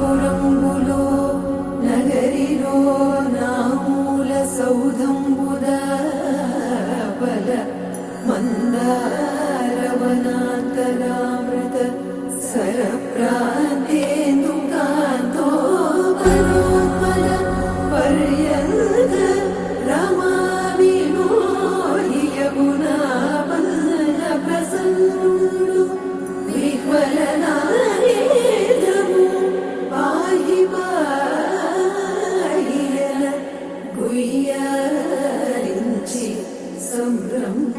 రంగురంగులో నగరిలో నామూల సౌధంబుద బల మందారవనాంతరామృత సరప్రాంతేందుకాంతో బలోత్పల పర్యంత రమా వినోది యమునా వదన ప్రసన్నుడు విహ్వలనారేంద్రము పాహి పాహియన గుయ్యారించి సంభ్రమే.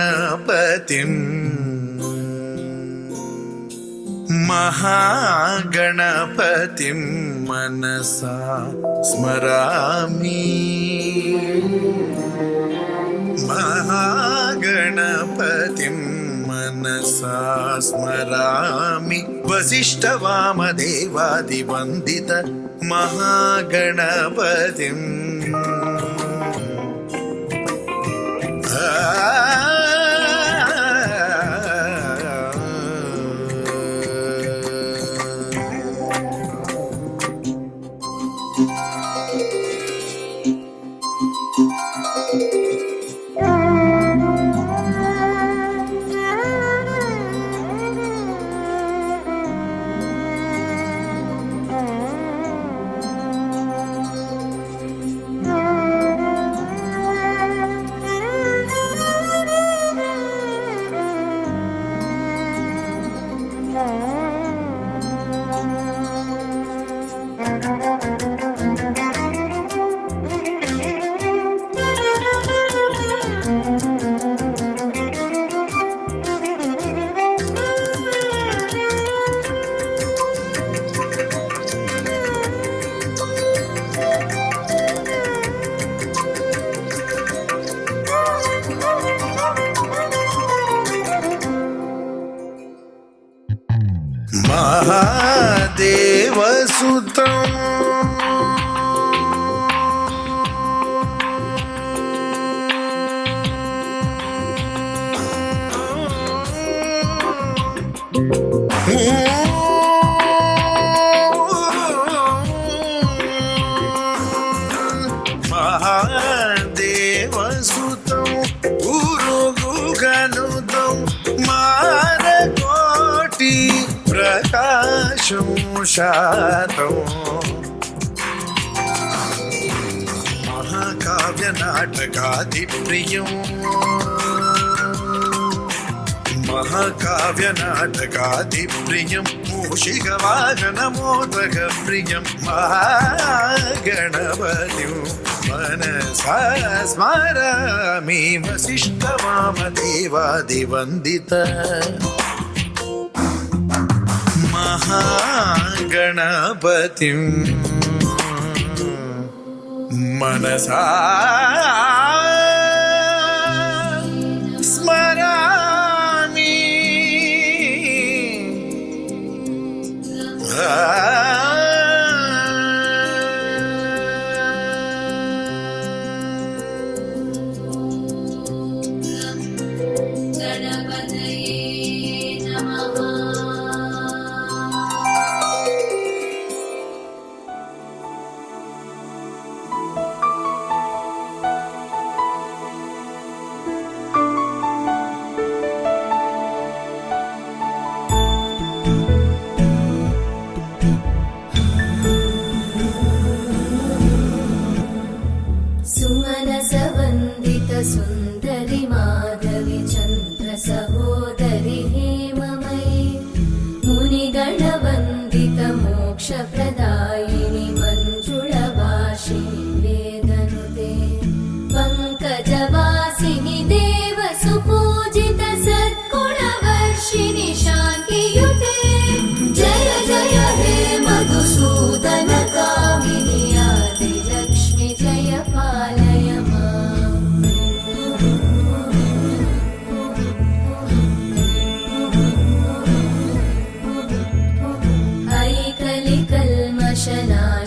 महागणपतिं महागणपतिं मनसा स्मरामि. महागणपतिं मनसा स्मरामि. वसिष्ठवामदेवादिवन्दित महागणपतिम् महादेवसुतं महादेवसुतं गुरुगुगनुतं मारकोटि प्रकाशं शातं महाकाव्यनाटकादिप्रियं महाकाव्यनाटकादिप्रियं मूषिकवाहनमोदकप्रियं महागणपतिं मनसा स्मरामि. वसिष्ठवामदेवादिवन्दित महागणपतिं मनसा स्मरामि.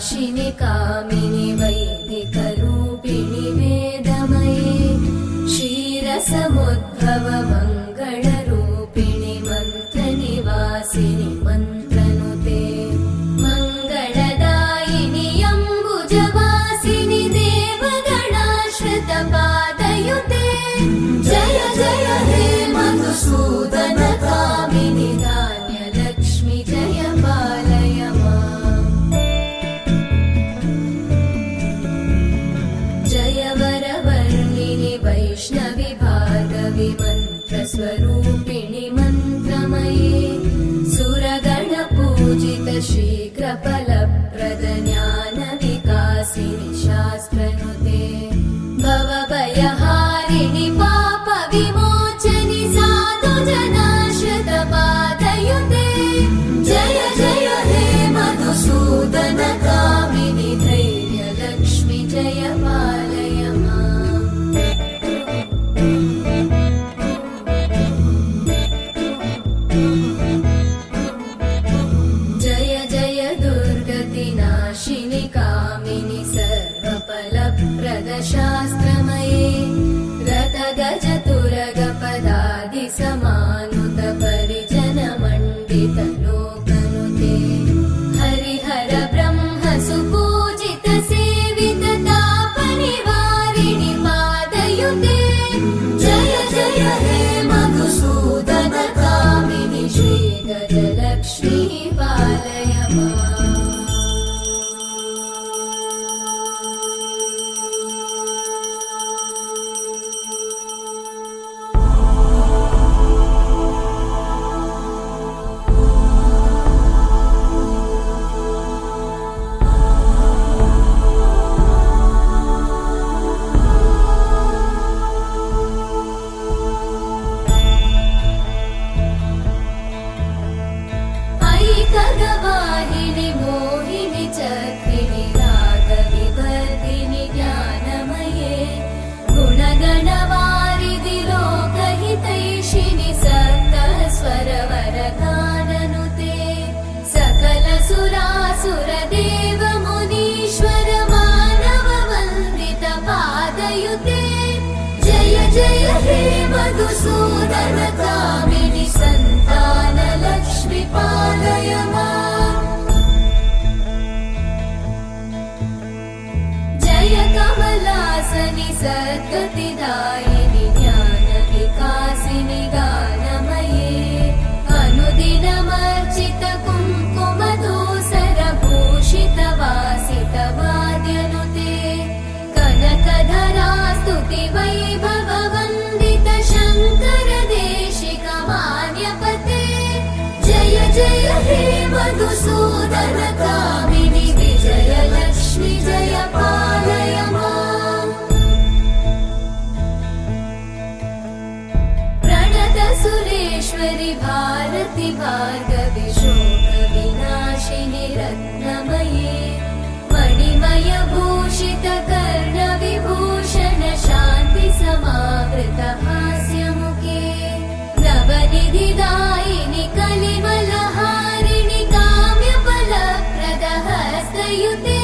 नाशिनि कामिनि वैदिकरूपिणि वेदमये क्षीरसमुद्भव मङ्गलरूपिणि मन्त्रनिवासिनि मन्त्रनुते मङ्गलदायिनि अम्बुजवासिनि देवगणाश्रितपादयुते जय जय हे मधुसूदन कामिनि धान्यलक्ष्मि जय पालय माम् जय वरवर्णिनि वैष्णवि भार्गवि मन्त्रस्वरूपिणि मन्त्रमये सुरगणपूजित शीघ्रफलप्रद ज्ञानविकासिनि शास्त्रनुते भवभयहारिणि पापविमोचनि साधुजनाश्रितपादयुते जय जय हे मधुसूदन कामिनि धैर्यलक्ष्मि जय पालय माम् जय जय दुर्गतिनाशिनि कामिनि सर्वफलप्रद शास्त्रमये रथगजतुरगपदादिसमानुत परिजनमण्डित लोकनुते हरिहर ब्रह्म सुपूजित सेवित तापनिवारिणि पादयुते जय जय हे मधुसूदन कामिनि श्रीगजलक्ष्मी पालय माम् ऐकगवाहिनि मोहिनि चक्रिणि रागविवर्धिनि ज्ञानमये गुणगणवारिधि लोकहितैषिणि सप्तस्वरवरगाननुते सकल सुरासुरदेव मुनीश्वर मानव वन्दित पादयुते जय जय हे मधुसूदन कामिनि सन्तान लक्ष्मि पालय माम् जय कमलासनि सद्गतिदायिनि ज्ञानविकासिनि गानमये अनुदिनमर्चित कुङ्कुमधूसरभूषित वासित वाद्यनुते कनकधरा स्तुति वैभव वन्दित शङ्कर देशिक मान्यपते जय जय हे मधुसूदन कामिनि विजयलक्ष्मि जय पालय माम् प्रणत सुरेश्वरि भारति भार्गवि शोकविनाशिनि रत्नमये मणिमय भूषित कर्णविभूषण शान्ति समावृत हास्यमुखे नवनिधिदायिनि कलिमलहारिणि काम्यफलप्रद हस्तयुते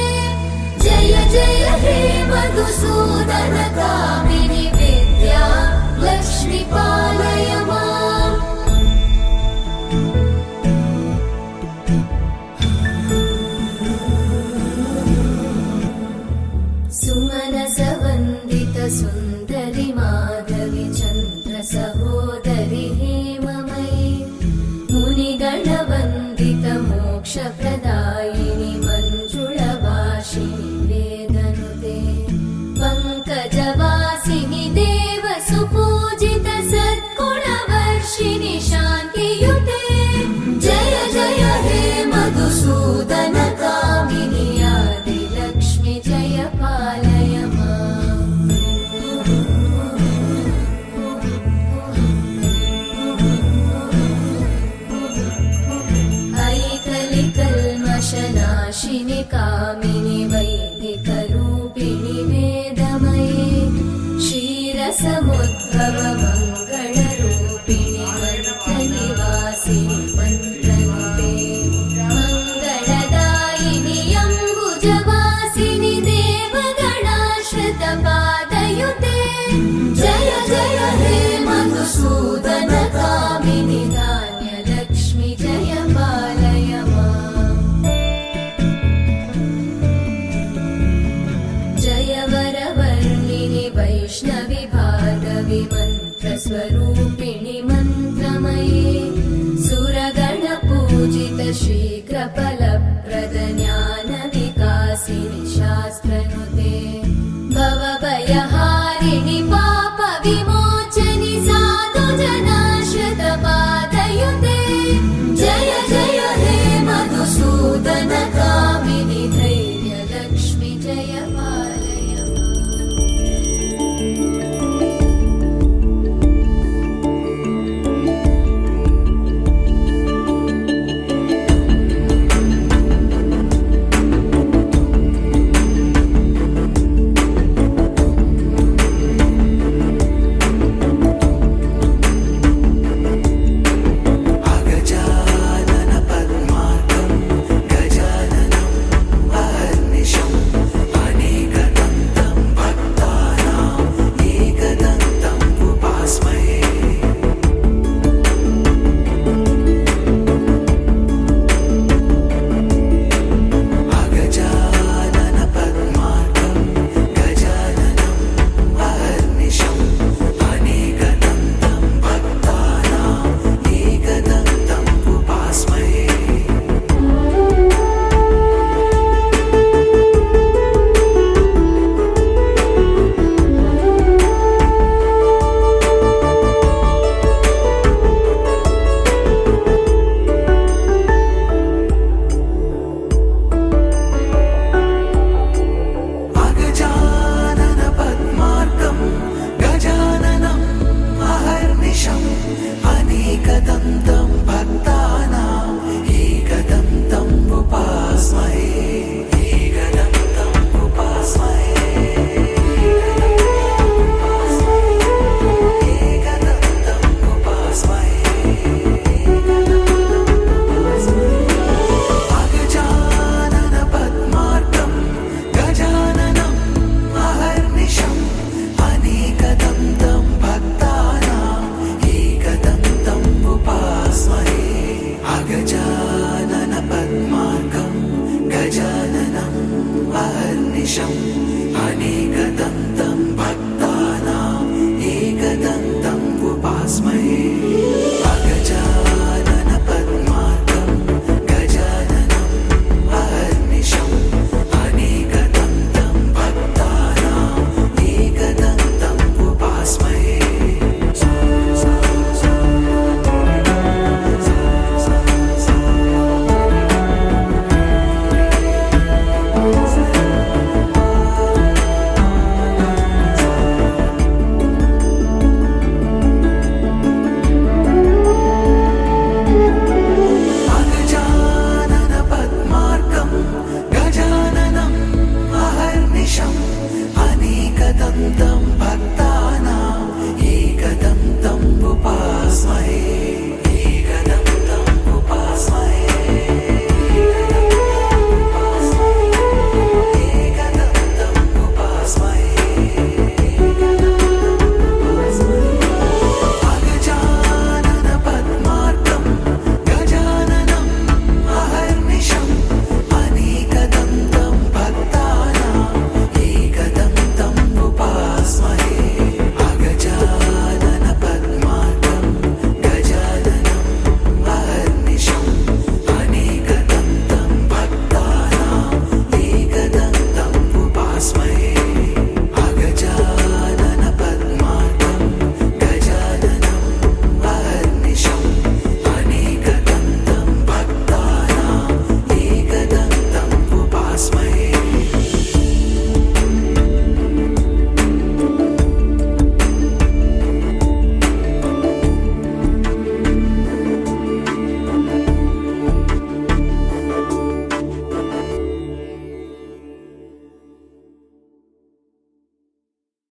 जय जय हे मधुसूदन कामिनि विद्या लक्ष्मि पालय माम् सुमनसवन्दित सुन्दरि माधवि चन्द्र सहोदरि हेममयि मुनिगणवन्दित मोक्षप्रदायिनि मञ्जुळवासिनि वेदनुते पङ्कजवासिनि देव सुपूजित सद्गुणवर्षिणि शान्तियुते जय जय हे मधुसूदन कामिनि आदिलक्ष्मि जय पालय माम् ऐकलिकल्मषनाशिनि कामिनि वैदिकरूपिणि वेदमये क्षीरसमुद्भव मङ्गलरूपिणि मन्त्रनिवासिनि मन्त्रनुते मङ्गलदायिनि अम्बुज सहस्रनुते भवभयहारिणि पापविमोचनि साधुजनाश्रितपादयुते जय जय हे मधुसूदनकामिनि धैर्यलक्ष्मि जय पालय माम्। अगजानन पद्मार्कं गजाननं अहर्निशम् अनेकदन्तं भक्तानाम् एकदन्तम् उपास्महे अगजानन पद्मार्कं गजाननम् अहर्निशम् अनेकदन्तं भक्तानाम् एकदन्तम् उपास्महे अगजानन पद्मार्कं गजाननम् अहर्निशम् अनेकदन्तं भक्तानाम् एकदन्तम् उपास्महे एकदन्तम् उपास्महे एकदन्तम् उपास्महे अगजानन पद्मार्कं गजाननम् अहर्निशम् अनेकदन्तं भक्तानाम् एकदन्तम् उपास्महे अगजानन पद्मार्कं गजाननम् अहर्निशम्